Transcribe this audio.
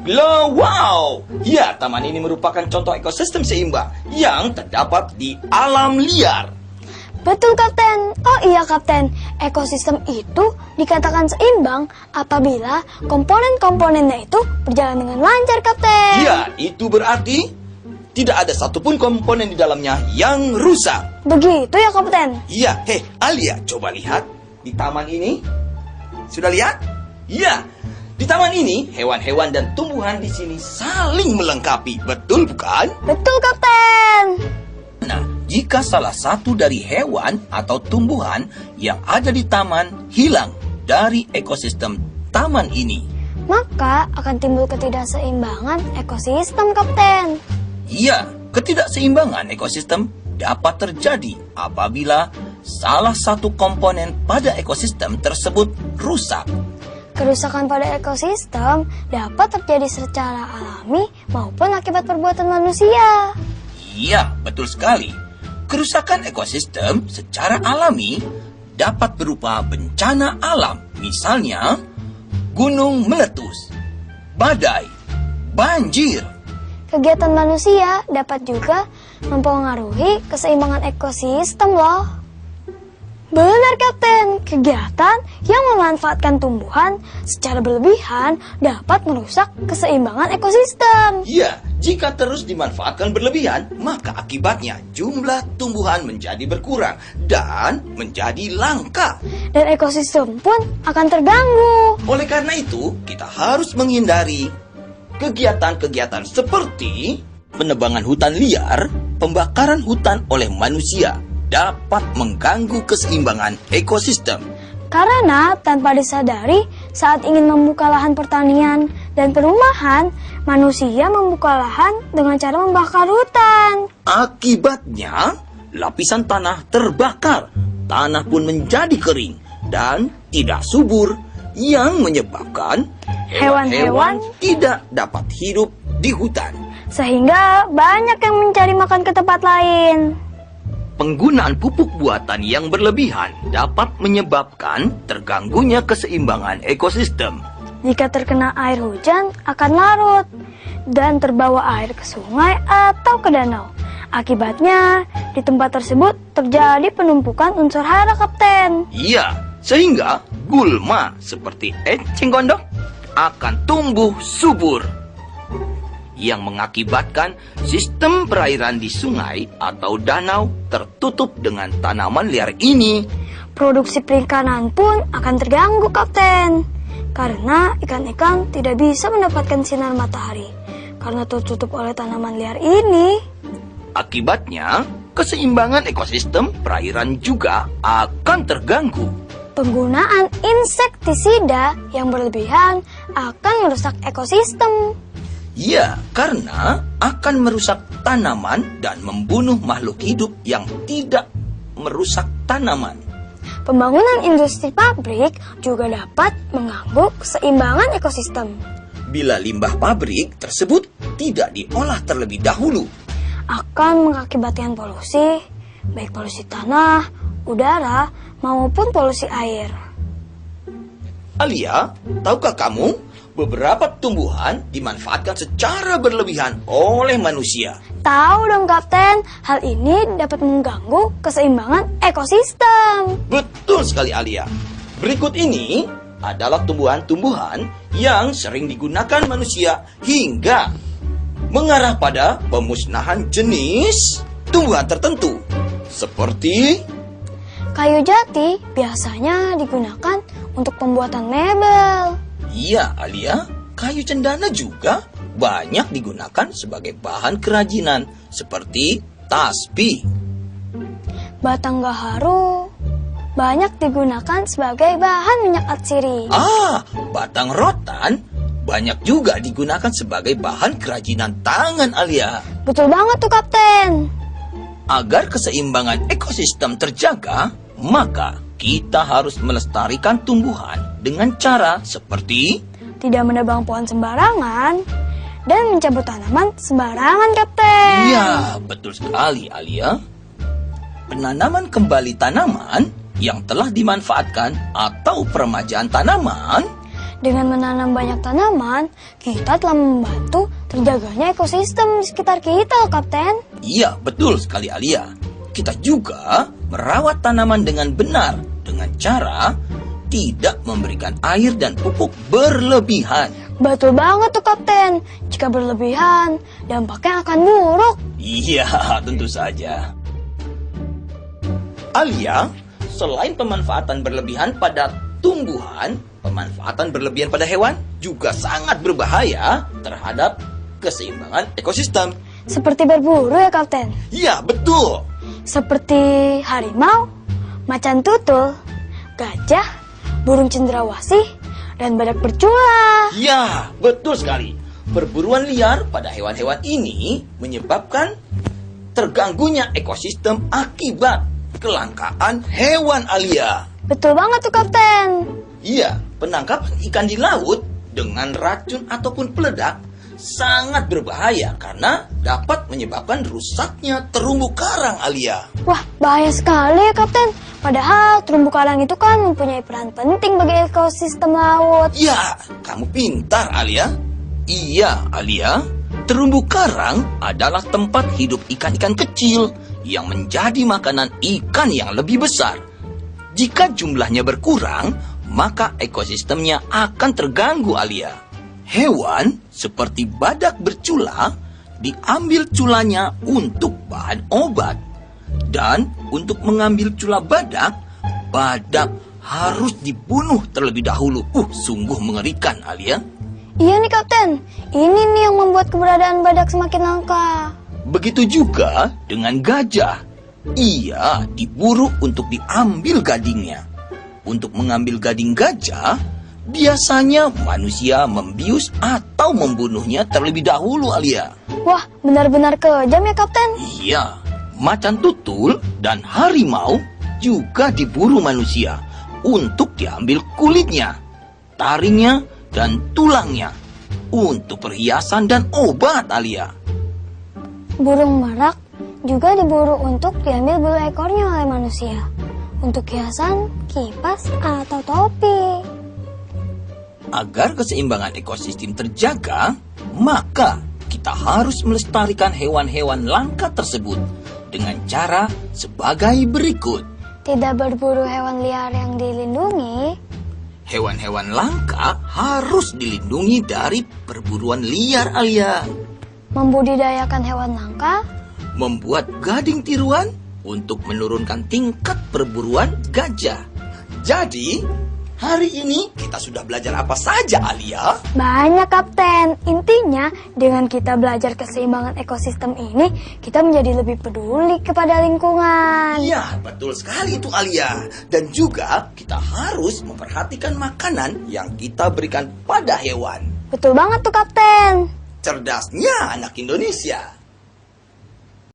Baiklah, wow! Ya, taman ini merupakan contoh ekosistem seimbang yang terdapat di alam liar. Betul, Kapten. Oh iya, Kapten. Ekosistem itu dikatakan seimbang apabila komponen-komponennya itu berjalan dengan lancar, Kapten. Ya, itu berarti tidak ada satupun komponen di dalamnya yang rusak. Begitu ya, Kapten? Iya, Alia, coba lihat di taman ini. Sudah lihat? Ya, di taman ini hewan-hewan dan tumbuhan di sini saling melengkapi, betul bukan? Betul, Kapten. Nah, jika salah satu dari hewan atau tumbuhan yang ada di taman hilang dari ekosistem taman ini, Maka akan timbul ketidakseimbangan ekosistem, Kapten. iya, ketidakseimbangan ekosistem dapat terjadi apabila salah satu komponen pada ekosistem tersebut rusak. Kerusakan pada ekosistem dapat terjadi secara alami maupun akibat perbuatan manusia. Iya, betul sekali. Kerusakan ekosistem secara alami dapat berupa bencana alam, misalnya gunung meletus, badai, banjir. Kegiatan manusia dapat juga mempengaruhi keseimbangan ekosistem loh. Benar, Kapten. Kegiatan yang memanfaatkan tumbuhan secara berlebihan dapat merusak keseimbangan ekosistem. Iya, jika terus dimanfaatkan berlebihan, maka akibatnya jumlah tumbuhan menjadi berkurang dan menjadi langka. Dan ekosistem pun akan terganggu. Oleh karena itu, kita harus menghindari kegiatan-kegiatan seperti penebangan hutan liar, pembakaran hutan oleh manusia dapat mengganggu keseimbangan ekosistem. Karena tanpa disadari, saat ingin membuka lahan pertanian dan perumahan, manusia membuka lahan dengan cara membakar hutan. Akibatnya, lapisan tanah terbakar, tanah pun menjadi kering dan tidak subur, yang menyebabkan hewan-hewan tidak dapat hidup di hutan. Sehingga banyak yang mencari makan ke tempat lain. Penggunaan pupuk buatan yang berlebihan dapat menyebabkan terganggunya keseimbangan ekosistem. Jika terkena air hujan akan larut dan terbawa air ke sungai atau ke danau. Akibatnya, di tempat tersebut terjadi penumpukan unsur hara, Kapten. Iya, sehingga gulma seperti eceng gondok akan tumbuh subur, yang mengakibatkan sistem perairan di sungai atau danau tertutup dengan tanaman liar ini. Produksi perikanan pun akan terganggu, Kapten. Karena ikan-ikan tidak bisa mendapatkan sinar matahari karena tertutup oleh tanaman liar ini. Akibatnya, keseimbangan ekosistem perairan juga akan terganggu. Penggunaan insektisida yang berlebihan akan merusak ekosistem. Ya, karena akan merusak tanaman dan membunuh makhluk hidup yang tidak merusak tanaman. Pembangunan industri pabrik juga dapat mengganggu keseimbangan ekosistem. Bila limbah pabrik tersebut tidak diolah terlebih dahulu, Akan mengakibatkan polusi, baik polusi tanah, udara, maupun polusi air. Alia, tahukah kamu beberapa tumbuhan dimanfaatkan secara berlebihan oleh manusia? Tahu dong, Kapten, hal ini dapat mengganggu keseimbangan ekosistem. Betul sekali, Alia. Berikut ini adalah tumbuhan-tumbuhan yang sering digunakan manusia hingga mengarah pada pemusnahan jenis tumbuhan tertentu. Seperti Kayu jati biasanya digunakan untuk pembuatan mebel. iya, Alia, kayu cendana juga banyak digunakan sebagai bahan kerajinan seperti tasbih. Batang gaharu banyak digunakan sebagai bahan minyak atsiri. Batang rotan banyak juga digunakan sebagai bahan kerajinan tangan, Alia. Betul banget tuh, Kapten. Agar keseimbangan ekosistem terjaga, maka kita harus melestarikan tumbuhan dengan cara seperti Tidak menebang pohon sembarangan dan mencabut tanaman sembarangan, Kapten. iya, betul sekali, Alia. Penanaman kembali tanaman yang telah dimanfaatkan atau peremajaan tanaman Dengan menanam banyak tanaman, kita telah membantu terjaganya ekosistem di sekitar kita, Kapten. Iya, betul sekali Alia. Kita juga merawat tanaman dengan benar dengan cara tidak memberikan air dan pupuk berlebihan. Betul banget tuh, Kapten. Jika berlebihan, dampaknya akan buruk. Iya, tentu saja. Alia, selain pemanfaatan berlebihan pada tumbuhan, pemanfaatan berlebihan pada hewan juga sangat berbahaya terhadap keseimbangan ekosistem. Seperti berburu ya, Kapten. Iya, betul. Seperti harimau, macan tutul, gajah, burung cendrawasih, dan badak bercula. Ya, betul sekali. Perburuan liar pada hewan-hewan ini menyebabkan terganggunya ekosistem akibat kelangkaan hewan Alia. Betul banget tuh, Kapten. Iya, penangkapan ikan di laut dengan racun ataupun peledak sangat berbahaya karena dapat menyebabkan rusaknya terumbu karang Alia. Wah, bahaya sekali ya, Kapten. Padahal terumbu karang itu kan mempunyai peran penting bagi ekosistem laut. Ya, kamu pintar Alia. Iya, Alia. Terumbu karang adalah tempat hidup ikan-ikan kecil yang menjadi makanan ikan yang lebih besar. Jika jumlahnya berkurang, maka ekosistemnya akan terganggu Alia. Hewan seperti badak bercula diambil culanya untuk bahan obat. Dan untuk mengambil cula badak, badak harus dibunuh terlebih dahulu. Sungguh mengerikan Alia. Iya nih, Kapten. Ini nih yang membuat keberadaan badak semakin langka. Begitu juga dengan gajah. Ia diburu untuk diambil gadingnya. Untuk mengambil gading gajah, biasanya manusia membius atau membunuhnya terlebih dahulu Alia. Wah, benar-benar kejam ya, Kapten. Iya, macan tutul dan harimau juga diburu manusia untuk diambil kulitnya, taringnya, dan tulangnya untuk perhiasan dan obat Alia. Burung merak juga diburu untuk diambil bulu ekornya oleh manusia untuk hiasan, kipas, atau topi. Agar keseimbangan ekosistem terjaga, maka kita harus melestarikan hewan-hewan langka tersebut dengan cara sebagai berikut. Tidak berburu hewan liar yang dilindungi. Hewan-hewan langka harus dilindungi dari perburuan liar Alia. Membudidayakan hewan langka. Membuat gading tiruan untuk menurunkan tingkat perburuan gajah. Jadi, hari ini kita sudah belajar apa saja Alia? Banyak, Kapten. Intinya, dengan kita belajar keseimbangan ekosistem ini, kita menjadi lebih peduli kepada lingkungan. Iya, betul sekali itu Alia. Dan juga kita harus memperhatikan makanan yang kita berikan pada hewan. Betul banget tuh, Kapten. Cerdasnya anak Indonesia.